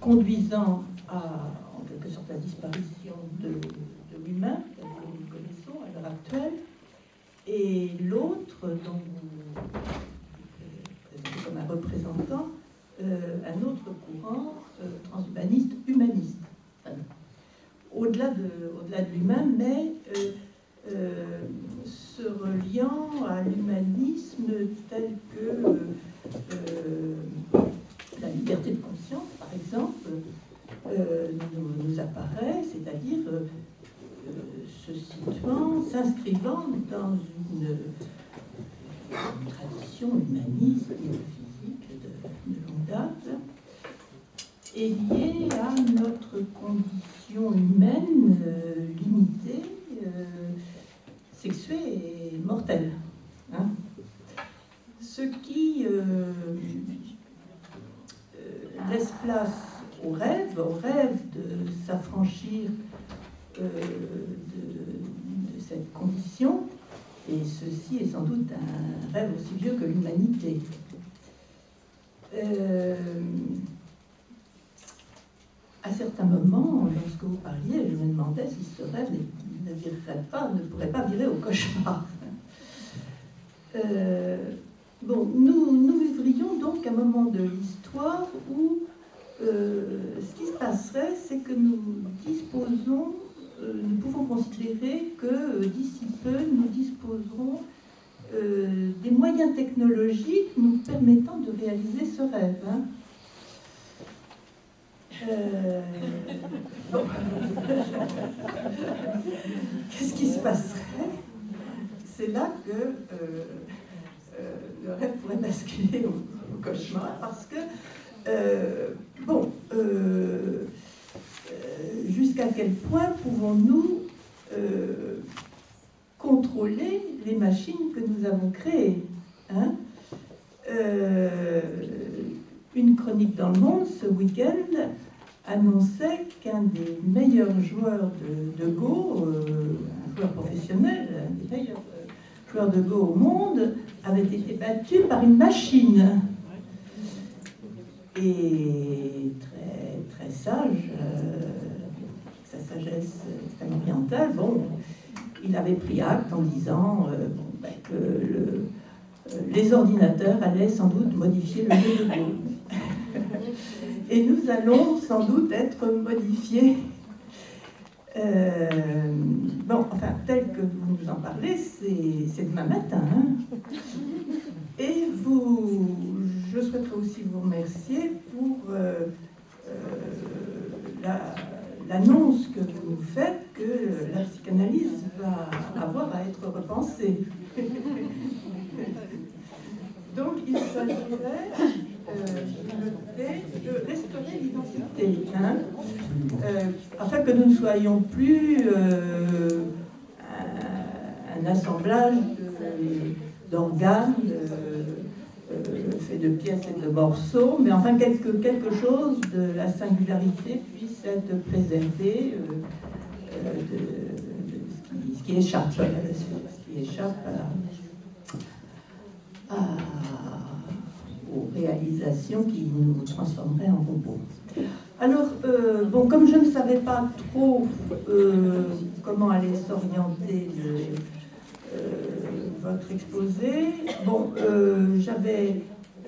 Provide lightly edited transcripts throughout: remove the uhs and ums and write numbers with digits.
conduisant à, en quelque sorte, la disparition de l'humain, tel que nous le connaissons à l'heure actuelle, et l'autre, dont vous présentez comme un représentant, un autre courant transhumaniste, humaniste. Enfin, au-delà de l'humain, mais se reliant à l'humanisme tel que la liberté de conscience, par exemple, nous apparaît, c'est-à-dire se situant, s'inscrivant dans une tradition humaniste, métaphysique de longue date, est liée à notre condition humaine limitée, sexuée et mortelle. Hein. Ce qui laisse place au rêve de s'affranchir de cette condition, et ceci est sans doute un rêve aussi vieux que l'humanité. À certains moments, lorsque vous parliez, je me demandais si ce rêve ne pourrait pas virer au cauchemar. Bon, nous vivrions donc un moment de l'histoire où ce qui se passerait, c'est que nous pouvons considérer que d'ici peu, nous disposerons des moyens technologiques nous permettant de réaliser ce rêve. Hein. Bon. Qu'est-ce qui se passerait? C'est là que le rêve pourrait basculer au cauchemar, parce que jusqu'à quel point pouvons-nous contrôler les machines que nous avons créées, hein? Une chronique dans le Monde ce week-end annonçait qu'un des meilleurs joueurs de Go, un joueur professionnel, un des meilleurs joueurs de Go au monde, avait été battu par une machine. Et très, très sage, sa sagesse extrêmement orientale, bon, il avait pris acte en disant que les ordinateurs allaient sans doute modifier le jeu de Go. Et nous allons sans doute être modifiés. Enfin, tel que vous nous en parlez, c'est demain matin. Hein. Et je souhaiterais aussi vous remercier pour l'annonce que vous nous faites que la psychanalyse va avoir à être repensée. Donc, il s'agirait de restaurer l'identité, hein, afin que nous ne soyons plus un assemblage d'organes fait de pièces et de morceaux, mais enfin quelque chose de la singularité puisse être préservé de ce qui échappe, aux réalisations qui nous transformeraient en robots. Alors, comme je ne savais pas trop comment allait s'orienter votre exposé,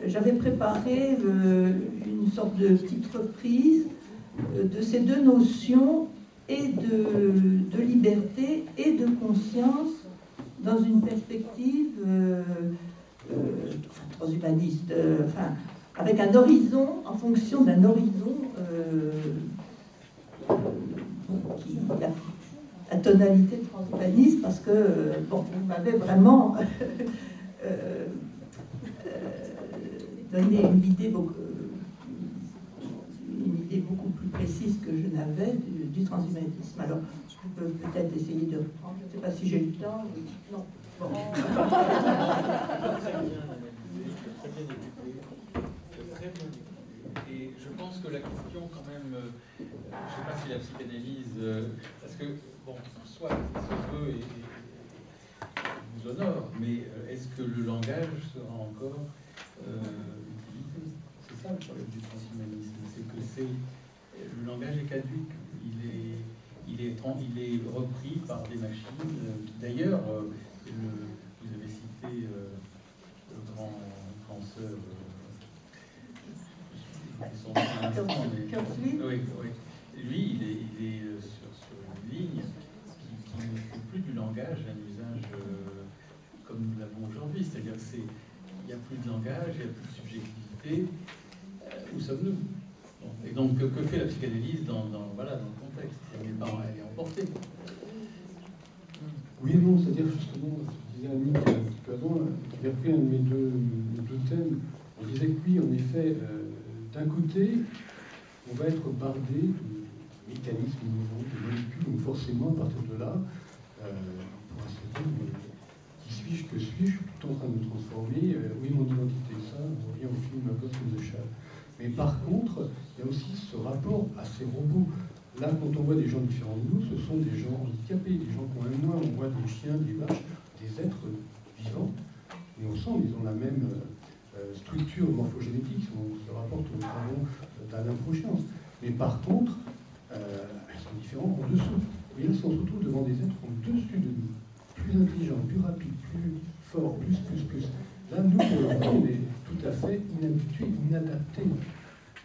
j'avais préparé une sorte de petite reprise de ces deux notions, et de liberté et de conscience, dans une perspective transhumaniste, avec un horizon, en fonction d'un horizon qui a la tonalité transhumaniste, parce que vous m'avez vraiment donné une idée beaucoup plus précise que je n'avais du transhumanisme. Alors, je peux peut-être essayer de reprendre, je ne sais pas si j'ai le temps. Non. Bon. Très bien. Et je pense que la question, quand même, je ne sais pas si la psychanalyse, parce que, soit ce vœu vous honore, mais est-ce que le langage sera encore utilisé? C'est ça le problème du transhumanisme, c'est que c'est langage est caduque. Il est repris par des machines. D'ailleurs, vous avez cité le grand penseur. Oui. Lui, il est sur une ligne qui ne fait plus du langage un usage comme nous l'avons aujourd'hui. C'est-à-dire qu'il n'y a plus de langage, il n'y a plus de subjectivité. Où sommes-nous? Et donc, que fait la psychanalyse dans le contexte? Elle est emportée. Oui et non, c'est-à-dire justement, je disais à Annick un petit peu avant, qui avait repris un de mes deux thèmes, on disait que oui, en effet, d'un côté, on va être bardé de mécanismes innovants, de molécules, donc forcément, à partir de là, on pourra se dire, mais qui suis-je, que suis-je? Je suis tout en train de me transformer, oui, mon identité, ça, on revient au film Ghost in the Shell. Mais par contre, il y a aussi ce rapport à ces robots. Là, quand on voit des gens différents de nous, ce sont des gens handicapés, des gens qui ont un moi, on voit des chiens, des vaches, des êtres vivants, et on sent qu'ils ont la même structure morphogénétique, si on se rapporte aux travaux d'Alain Prochiance. Mais par contre, ils sont différents en dessous. Et là, on se retrouve devant des êtres au-dessus de nous, plus intelligents, plus rapides, plus forts, plus. Là, nous, pour le coup, on est tout à fait inhabitués, inadaptés.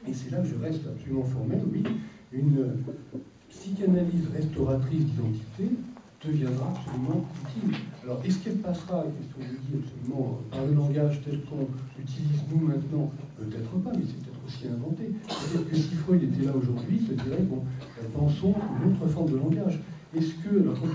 Et c'est là que je reste absolument formel, oui. Une psychanalyse restauratrice d'identité deviendra absolument utile. Alors, est-ce qu'elle passera, qu'est-ce qu'on dit absolument, par le langage tel qu'on l'utilise nous maintenant? Peut-être pas, mais c'est peut-être aussi inventé. Peut-être que si Freud était là aujourd'hui, il se dirait, bon, pensons une autre forme de langage. Est-ce que, alors, quand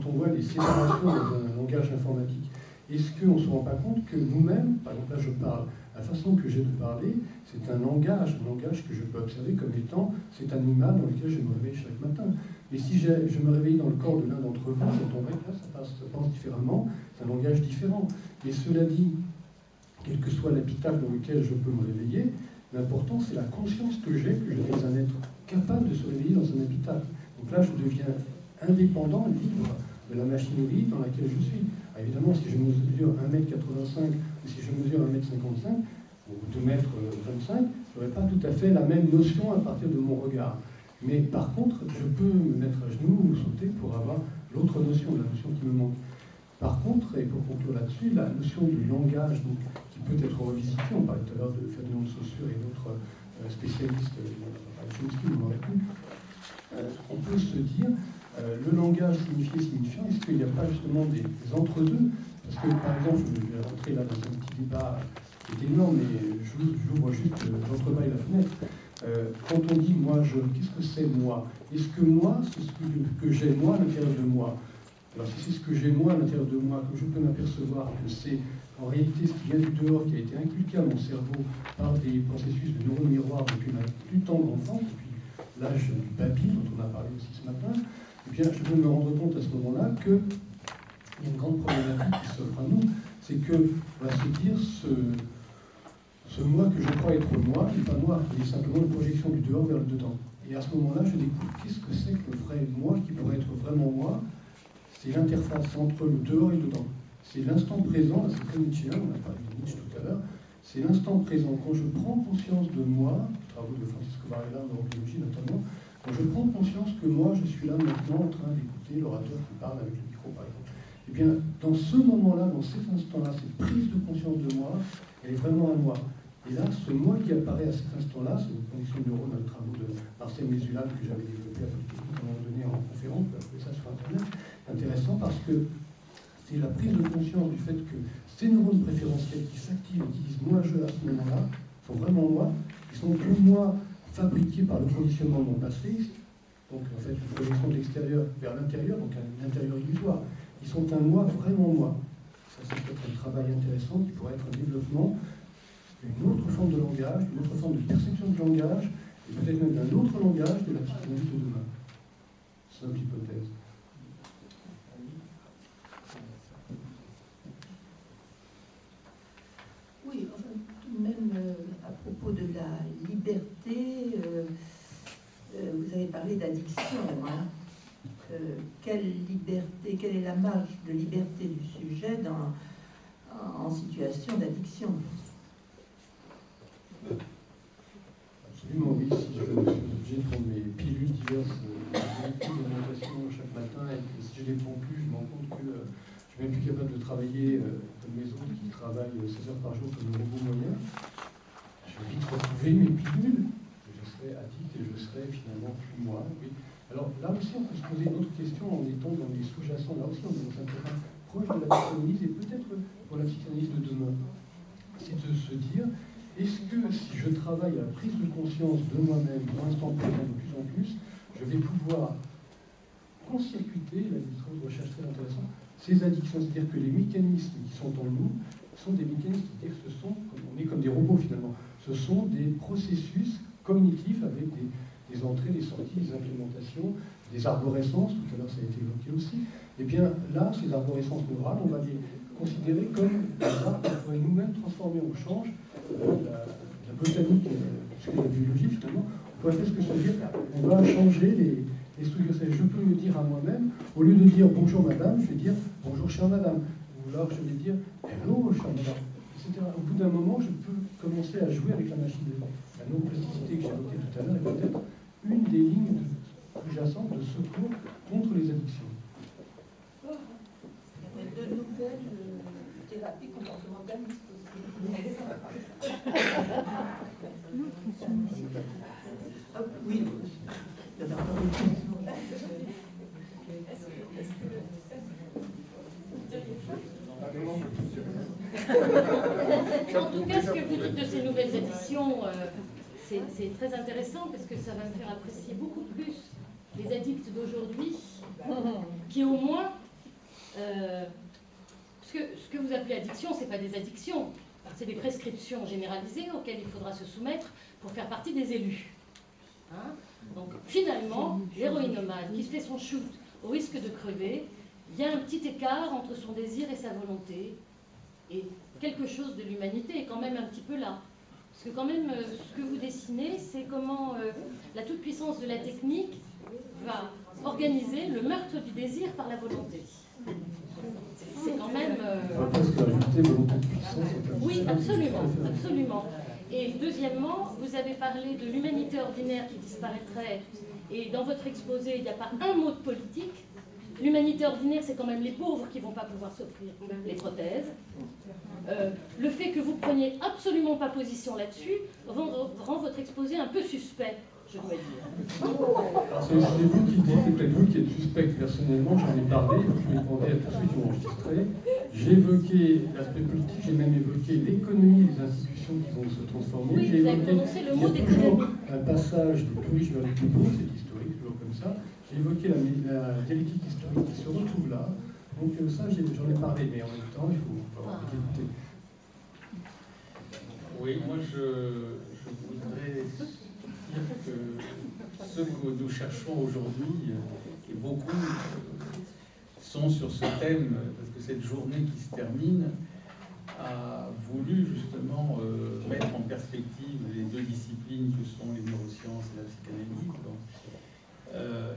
on voit les séparations dans un langage informatique, est-ce qu'on ne se rend pas compte que nous-mêmes, par exemple là je parle, la façon que j'ai de parler, c'est un langage que je peux observer comme étant cet animal dans lequel je me réveille chaque matin. Mais si je me réveille dans le corps de l'un d'entre vous, j'entendrai que là ça pense différemment, c'est un langage différent. Mais cela dit, quel que soit l'habitacle dans lequel je peux me réveiller, l'important c'est la conscience que j'ai suis un être capable de se réveiller dans un habitacle. Donc là je deviens indépendant, libre de la machinerie dans laquelle je suis. Alors évidemment, si je mesure 1m85 ou si je mesure 1m55 ou 2m25, je n'aurai pas tout à fait la même notion à partir de mon regard. Mais par contre, je peux me mettre à genoux ou sauter pour avoir l'autre notion, la notion qui me manque. Par contre, et pour conclure là-dessus, la notion du langage donc, qui peut être revisitée, on parlait tout à l'heure de Ferdinand de Saussure et d'autres spécialistes, on peut se dire le langage signifiant, est-ce qu'il n'y a pas justement des entre-deux? Parce que, par exemple, je vais rentrer là dans un petit débat qui est énorme, mais j'ouvre juste, j'entrebâille la fenêtre. Quand on dit moi, qu'est-ce que c'est moi? Est-ce que moi, c'est ce que j'ai moi à l'intérieur de moi? Alors si c'est ce que j'ai moi à l'intérieur de moi, que je peux m'apercevoir que c'est en réalité ce qui vient du dehors, qui a été inculqué à mon cerveau par des processus de neurones miroirs depuis ma plus tendre enfance, depuis l'âge du baby, dont on a parlé aussi ce matin, eh bien, je peux me rendre compte à ce moment-là qu'il y a une grande problématique qui s'offre à nous, c'est qu'on va se dire ce moi que je crois être moi n'est pas moi, il est simplement une projection du dehors vers le dedans. Et à ce moment-là, je découvre qu'est-ce que c'est que le vrai moi qui pourrait être vraiment moi. C'est l'interface entre le dehors et le dedans. C'est l'instant présent, c'est très Nietzschéen, on a parlé de Nietzsche tout à l'heure, c'est l'instant présent. Quand je prends conscience de moi, travaux de Francisco Varela, en neurobiologie notamment, quand je prends conscience que moi, je suis là maintenant en train d'écouter l'orateur qui parle avec le micro, par exemple, eh bien, dans ce moment-là, dans cet instant-là, cette prise de conscience de moi, elle est vraiment à moi. Et là, ce moi qui apparaît à cet instant-là, c'est une connexion de neurones dans le travaux de Marcel Mésulade que j'avais développé à un moment donné en conférence, vous pouvez trouver ça sur Internet, intéressant parce que c'est la prise de conscience du fait que ces neurones préférentiels qui s'activent et qui disent moi je à ce moment-là, sont vraiment moi, ils sont que moi fabriqués par le conditionnement de mon passé, donc en fait une projection de l'extérieur vers l'intérieur, donc un intérieur illusoire. Ils sont un moi vraiment moi. Ça c'est peut-être un travail intéressant qui pourrait être un développement d'une autre forme de langage, d'une autre forme de perception de langage, et peut-être même d'un autre langage de la psychanalyse de demain. Simple hypothèse. Oui, enfin, tout de même, à propos de la liberté, vous avez parlé d'addiction. Hein. Quelle liberté, quelle est la marge de liberté du sujet en situation d'addiction? Absolument. j'exerce beaucoup d'orientation chaque matin et que si je ne les prends plus, je me rends compte que je ne suis même plus capable de travailler comme les autres qui travaillent 16 heures par jour comme le robot moyen. Je vais vite retrouver mes pilules, je serai addict et je serai finalement plus moi. Oui. Alors là aussi, on peut se poser une autre question en étant dans les sous-jacents. Là aussi, on est dans un terrain proche de la psychanalyse et peut-être pour la psychanalyse de demain. C'est de se dire, est-ce que si je travaille à la prise de conscience de moi-même, pour l'instant présent de plus en plus, je vais pouvoir court-circuiter, là il y a des travaux de recherche très intéressants, ces addictions, c'est-à-dire que les mécanismes qui sont en nous sont des mécanismes, c'est-à-dire que on est comme des robots finalement, ce sont des processus cognitifs avec des entrées, des sorties, des implémentations, des arborescences, tout à l'heure ça a été évoqué aussi. Et bien là, ces arborescences neurales, on va les considérer comme des arbres qu'on pourrait nous-mêmes transformer. On change la botanique, puisque la biologie finalement, on pourrait presque se dire, on va changer les structures. Je peux me dire à moi-même, au lieu de dire bonjour madame, je vais dire bonjour chère madame. Ou alors je vais dire hello chère madame, etc. Au bout d'un moment, je peux commencer à jouer avec la machine de la non-plasticité que j'évoquais tout à l'heure est peut-être une des lignes sous-jacentes de secours contre les addictions. Il y a de nouvelles thérapies comportementalistes aussi. Oui, il y en a pas beaucoup. En tout cas, ce que vous dites de ces nouvelles addictions, c'est très intéressant parce que ça va me faire apprécier beaucoup plus les addicts d'aujourd'hui qui au moins, ce que vous appelez addiction, c'est pas des addictions, c'est des prescriptions généralisées auxquelles il faudra se soumettre pour faire partie des élus. Hein? Donc finalement, l'héroïnomane qui se fait son shoot au risque de crever, il y a un petit écart entre son désir et sa volonté, et quelque chose de l'humanité est quand même un petit peu là. Parce que quand même, ce que vous dessinez, c'est comment la toute-puissance de la technique va organiser le meurtre du désir par la volonté. C'est quand même... On va presque rajouter volonté de puissance. Oui, absolument, absolument. Et deuxièmement, vous avez parlé de l'humanité ordinaire qui disparaîtrait, et dans votre exposé, il n'y a pas un mot de politique. L'humanité ordinaire, c'est quand même les pauvres qui ne vont pas pouvoir s'offrir les prothèses. Le fait que vous ne preniez absolument pas position là-dessus rend votre exposé un peu suspect, je dois dire. C'est vous qui dites, c'est peut-être vous qui êtes suspect. Personnellement, j'en ai parlé, je vais demander à tous ceux qui ont enregistré. J'ai évoqué l'aspect politique, j'ai même évoqué l'économie des institutions qui vont se transformer. Oui, j'ai vous avez évoqué prononcé le mot toujours d'économie. un passage des plus riches vers les plus pauvres, c'est historique, toujours comme ça. J'ai évoqué la dialectique historique qui se retrouve là. Donc ça, j'en ai parlé, mais en même temps, il faut avoir l'équité. Oui, moi je voudrais dire que ce que nous cherchons aujourd'hui, et beaucoup sont sur ce thème, parce que cette journée qui se termine a voulu justement mettre en perspective les deux disciplines que sont les neurosciences et la psychanalyse.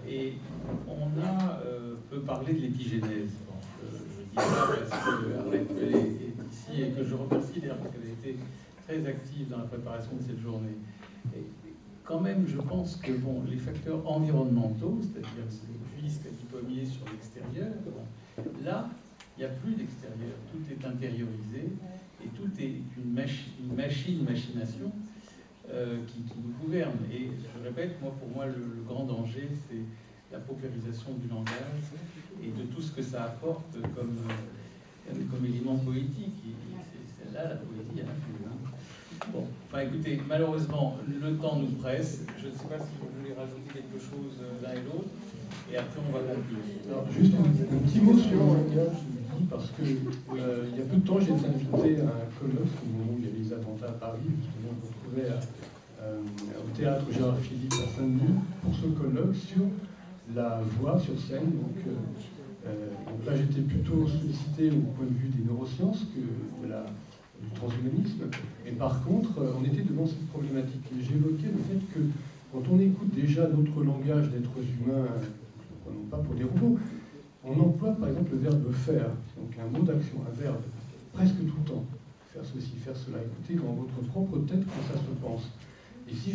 Et on a peu parlé de l'épigénèse. Je dis ça parce que Arlette Pellet est ici et que je remercie d'ailleurs parce qu'elle a été très active dans la préparation de cette journée. Et quand même, je pense que les facteurs environnementaux, c'est-à-dire le vice qu'a dit Pommier sur l'extérieur, là, il n'y a plus d'extérieur. Tout est intériorisé et tout est une machination qui nous gouverne. Et je répète, pour moi, le grand danger, c'est la paupérisation du langage et de tout ce que ça apporte comme élément poétique. C'est là, la poésie, il y en a plus. Bon, écoutez, malheureusement, le temps nous presse. Je ne sais pas si vous voulez rajouter quelque chose l'un et l'autre, et après on va conclure. Alors, juste un petit mot sur le langage, parce que il y a peu de temps, j'ai été invité à un colloque au moment où il y a les attentats à Paris. Justement, on se retrouvait au théâtre Gérard Philippe à Saint-Denis pour ce colloque sur la voix sur scène. Donc là, j'étais plutôt sollicité au point de vue des neurosciences que du transhumanisme. Et par contre, on était devant cette problématique. Et j'évoquais le fait que quand on écoute déjà notre langage d'êtres humains, non pas pour des robots, on emploie par exemple le verbe faire, donc un mot d'action, un verbe, presque tout le temps. Faire ceci, faire cela. Écoutez dans votre propre tête quand ça se pense. Et si